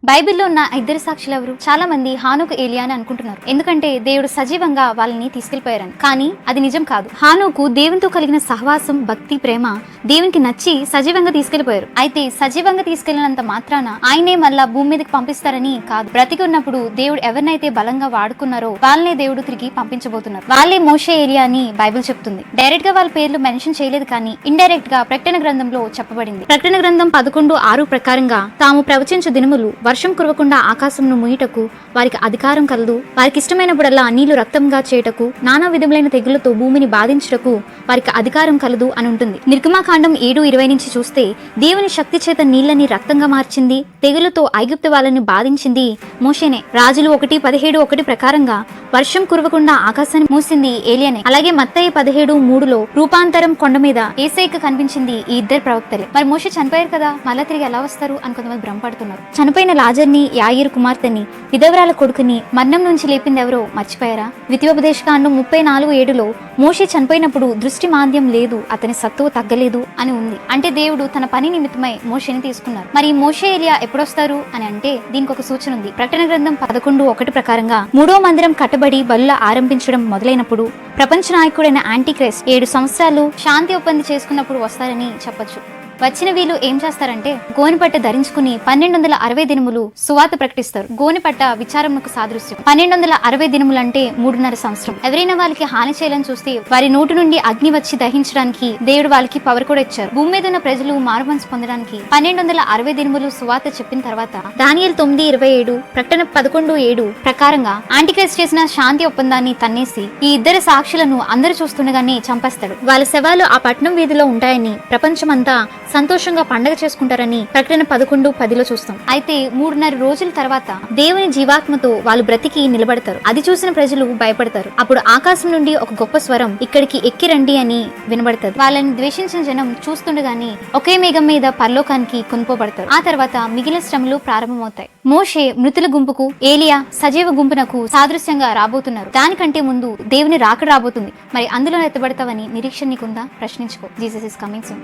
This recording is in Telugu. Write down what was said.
బైబిల్లో ఉన్న ఇద్దరు సాక్షులు ఎవరు? చాలా మంది హానోకు ఏలియా అని అనుకుంటున్నారు, ఎందుకంటే దేవుడు సజీవంగా వాళ్ళని తీసుకెళ్లిపోయారని. కానీ అది నిజం కాదు. హానోకు దేవునితో కలిగిన సహవాసం, భక్తి, ప్రేమ దేవునికి నచ్చి సజీవంగా తీసుకెళ్లిపోయారు. అయితే సజీవంగా తీసుకెళ్లినంత మాత్రాన ఆయనే మళ్ళా భూమి మీదకి పంపిస్తారని కాదు. బ్రతికి ఉన్నప్పుడు దేవుడు ఎవరినైతే బలంగా వాడుకున్నారో వాళ్ళనే దేవుడు తిరిగి పంపించబోతున్నారు. వాళ్ళే మోషే, ఏలియా అని బైబిల్ చెప్తుంది. డైరెక్ట్ గా వాళ్ళ పేర్లు మెన్షన్ చేయలేదు, కానీ ఇండైరెక్ట్ గా ప్రకటన గ్రంథంలో చెప్పబడింది. ప్రకటన గ్రంథం 11:6 ప్రకారంగా తాము ప్రవచించు దినములు వర్షం కురవకుండా ఆకాశంను ముయ్యుటకు వారికి అధికారం కలదు. వారికి ఇష్టమైనప్పుడల్లా నీళ్లు రక్తంగా చేయటకు, నానా విధములైన తెగులతో భూమిని బాధించుటకు వారికి అధికారం కలదు అని ఉంటుంది. నిర్గమాకాండం 7:20 నుంచి చూస్తే దేవుని శక్తి చేత నీళ్లని రక్తంగా మార్చింది, తెగులతో ఐగుప్తు వాళ్ళని బాధించింది మోషేనే. రాజులు 1:17 ప్రకారంగా వర్షం కురవకుండా ఆకాశాన్ని మూసింది ఏలియానే. అలాగే మత్తయి 17:3లో రూపాంతరం కొండ మీద ఏసైకి కనిపించింది ఈ ఇద్దరు ప్రవక్తలే. మరి మోషే చనిపోయారు కదా, మళ్ళా తిరిగి ఎలా వస్తారు అని కొంతమంది భ్రమపడుతున్నారు. చనిపోయిన లాజర్ని, యాయీరు కుమార్తెని, విధవరాల కొడుకుని మరణం నుంచి లేపింది ఎవరో మర్చిపోయారా? ద్వితీయోపదేశకాండం 34:7లో మోషే చనిపోయినప్పుడు దృష్టి మాంద్యం లేదు, అతని సత్తువ తగ్గలేదు అని ఉంది. అంటే దేవుడు తన పని నిమిత్తమై మోషేని తీసుకున్నారు. మరి మోషే, ఏలియా ఎప్పుడొస్తారు అని అంటే దీనికి ఒక సూచన ఉంది. ప్రకటన గ్రంథం 11:1 ప్రకారంగా 3వ మందిరం కట్టబడి బలుల ఆరంభించడం మొదలైనప్పుడు ప్రపంచ నాయకుడైన యాంటీ క్రైస్ట్ 7 సంవత్సరాలు శాంతి ఒప్పందం చేసుకున్నప్పుడు వస్తారని చెప్పొచ్చు. వచ్చిన వీళ్ళు ఏం చేస్తారంటే గోనెపట్ట ధరించుకుని 1260 దినములు సువార్త ప్రకటిస్తారు. గోనెపట్ట విచారమునకు సాదృశ్యం. 1260 దినములు అంటే 3.5 సంవత్సరం. ఎవరైనా వాళ్ళకి హాని చేయాలని చూస్తే వారి నోటి నుండి అగ్ని వచ్చి దహించడానికి దేవుడు వాళ్ళకి పవర్ కూడా ఇచ్చారు. భూమి మీద ఉన్న ప్రజలు మారుమనసు పొందడానికి 1260 దినములు సువార్త చెప్పిన తర్వాత దానియేలు 9:27, ప్రకటన 11:7 ప్రకారంగా యాంటిక్రైస్ట్ చేసిన శాంతి ఒప్పందాన్ని తన్నేసి ఈ ఇద్దరు సాక్షులను అందరూ చూస్తుండగానే చంపేస్తాడు. వాళ్ళ శవాలు ఆ పట్టణం వీధిలో ఉంటాయని, ప్రపంచమంతా సంతోషంగా పండగ చేసుకుంటారని ప్రకటన 11:10లో చూస్తాం. అయితే 3.5 రోజుల తర్వాత దేవుని జీవాత్మతో వాళ్ళు బ్రతికి నిలబడతారు. అది చూసిన ప్రజలు భయపడతారు. అప్పుడు ఆకాశం నుండి ఒక గొప్ప స్వరం ఇక్కడికి ఎక్కి రండి అని వినబడతారు. వాళ్ళని ద్వేషించిన జనం చూస్తుండగానే ఒకే మేఘం మీద పరలోకానికి కొనుకోబడతారు. ఆ తర్వాత మిగిలిన శ్రమలు ప్రారంభమవుతాయి. మోషే మృతుల గుంపుకు, ఏలియా సజీవ గుంపునకు సాదృశ్యంగా రాబోతున్నారు. దానికంటే ముందు దేవుని రాకడ రాబోతుంది. మరి అందులో ఎత్తబడతావని నిరీక్షణ నీకుందా? ప్రశ్నించుకో. Jesus is coming soon.